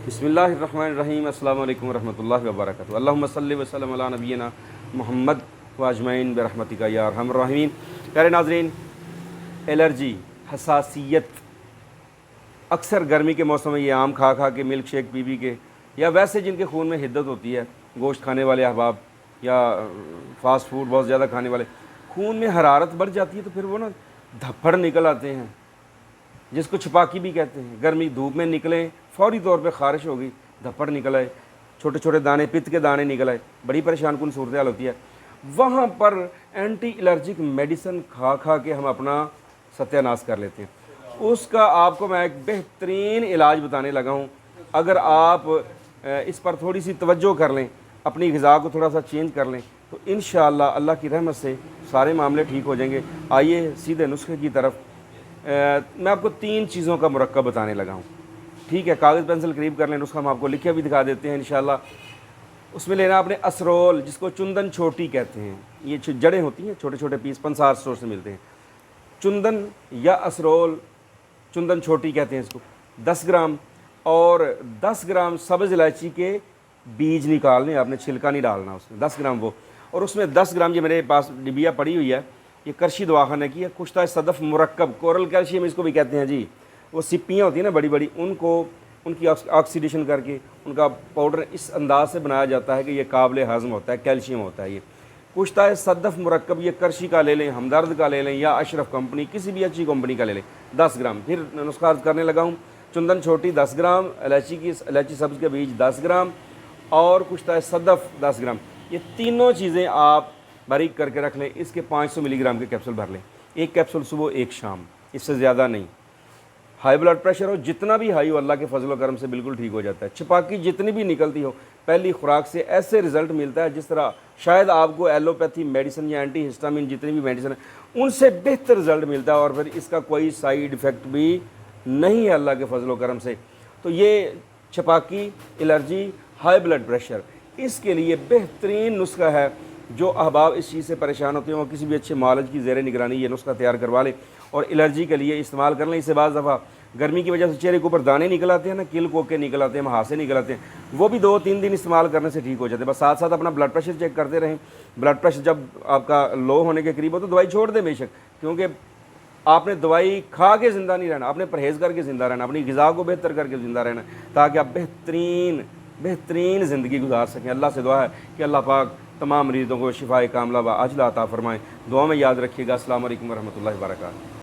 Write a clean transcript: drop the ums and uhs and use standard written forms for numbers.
بسم اللہ الرحمن الرحیم۔ السلام علیکم ورحمۃ اللہ وبرکاتہ۔ اللہم صلی وسلم علی نبینا محمد و اجمعین برحمتک یا ارحم الراحمین۔ پیارے ناظرین، الرجی، حساسیت، اکثر گرمی کے موسم میں یہ آم کھا کھا کے، ملک شیک پی پی کے، یا ویسے جن کے خون میں حدت ہوتی ہے، گوشت کھانے والے احباب یا فاسٹ فوڈ بہت زیادہ کھانے والے، خون میں حرارت بڑھ جاتی ہے تو پھر وہ نا دھپڑ نکل آتے ہیں، جس کو چھپاکی بھی کہتے ہیں۔ گرمی دھوپ میں نکلیں، فوری طور پہ خارش ہوگی، دھپڑ نکل آئے، چھوٹے چھوٹے دانے، پت کے دانے نکل آئے، بڑی پریشان کن صورتحال ہوتی ہے۔ وہاں پر اینٹی الرجک میڈیسن کھا کھا کے ہم اپنا ستیہ ناش کر لیتے ہیں۔ اس کا آپ کو میں ایک بہترین علاج بتانے لگا ہوں۔ اگر آپ اس پر تھوڑی سی توجہ کر لیں، اپنی غذا کو تھوڑا سا چینج کر لیں، تو انشاءاللہ اللہ کی رحمت سے سارے معاملے ٹھیک ہو جائیں گے۔ آئیے سیدھے نسخے کی طرف۔ میں آپ کو 3 چیزوں کا مرکب بتانے لگا ہوں، ٹھیک ہے؟ کاغذ پینسل قریب کر لیں، نسخہ ہم آپ کو لکھے بھی دکھا دیتے ہیں انشاءاللہ۔ اس میں لینا آپ نے اسرول، جس کو چندن چھوٹی کہتے ہیں، یہ جڑیں ہوتی ہیں، چھوٹے چھوٹے پیس، پنسار اسٹور سے ملتے ہیں۔ چندن یا اسرول، چندن چھوٹی کہتے ہیں اس کو، 10 گرام، اور 10 گرام سبز الائچی کے بیج نکالنے، آپ نے چھلکا نہیں ڈالنا اس میں، 10 گرام وہ، اور اس میں 10 گرام، یہ میرے پاس ڈبیا پڑی ہوئی ہے، یہ کرشی دواخانے کی ہے، کشتہ صدف مرکب، کورل کیلشیم اس کو بھی کہتے ہیں جی۔ وہ سپیاں ہوتی ہیں نا بڑی بڑی، ان کو ان کی آکسیڈیشن کر کے ان کا پاؤڈر اس انداز سے بنایا جاتا ہے کہ یہ قابل ہضم ہوتا ہے، کیلشیم ہوتا ہے۔ یہ کشتہ صدف مرکب، یہ کرشی کا لے لیں، ہمدرد کا لے لیں، یا اشرف کمپنی، کسی بھی اچھی کمپنی کا لے لیں، 10 گرام۔ پھر نسخہ عرض کرنے لگا ہوں، چندن چھوٹی 10 گرام، الائچی سبز کے بیج 10 گرام، اور کشتہ صدف 10 گرام۔ یہ تینوں چیزیں آپ باریک کر کے رکھ لیں۔ اس کے 500 ملی گرام کے کیپسول بھر لیں، ایک کیپسول صبح، ایک شام، اس سے زیادہ نہیں۔ ہائی بلڈ پریشر ہو، جتنا بھی ہائی ہو، اللہ کے فضل و کرم سے بالکل ٹھیک ہو جاتا ہے۔ چھپاکی جتنی بھی نکلتی ہو، پہلی خوراک سے ایسے رزلٹ ملتا ہے جس طرح شاید آپ کو ایلوپیتھی میڈیسن یا اینٹی ہسٹامین جتنی بھی میڈیسن ہے ان سے بہتر رزلٹ ملتا ہے، اور پھر اس کا کوئی سائیڈ ایفیکٹ بھی نہیں ہے اللہ کے فضل و کرم سے۔ تو یہ چھپاکی، الرجی، ہائی بلڈ پریشر، اس کے لیے بہترین نسخہ ہے۔ جو احباب اس چیز سے پریشان ہوتے ہیں وہ کسی بھی اچھے معالج کی زیر نگرانی یہ نسخہ تیار کروا لیں اور الرجی کے لیے استعمال کر لیں۔ اسے بعض دفعہ گرمی کی وجہ سے چہرے کے اوپر دانے نکل آتے ہیں نا، کل کو کے نکل آتے ہیں، ہاتھ نکل آتے ہیں، وہ بھی 2-3 دن استعمال کرنے سے ٹھیک ہو جاتے ہیں۔ بس ساتھ ساتھ اپنا بلڈ پریشر چیک کرتے رہیں۔ بلڈ پریشر جب آپ کا لو ہونے کے قریب ہو تو دوائی چھوڑ دیں بے شک، کیونکہ آپ نے دوائی کھا کے زندہ نہیں رہنا، آپ نے پرہیز کر کے زندہ رہنا، اپنی غذا کو بہتر کر کے زندہ رہنا، تاکہ آپ بہترین زندگی گزار سکیں۔ اللہ سے دعا ہے کہ اللہ پاک تمام مریضوں کو شفائے کاملہ و عاجلہ عطا فرمائیں۔ دعا میں یاد رکھیے گا۔ السلام علیکم ورحمۃ اللہ وبرکاتہ۔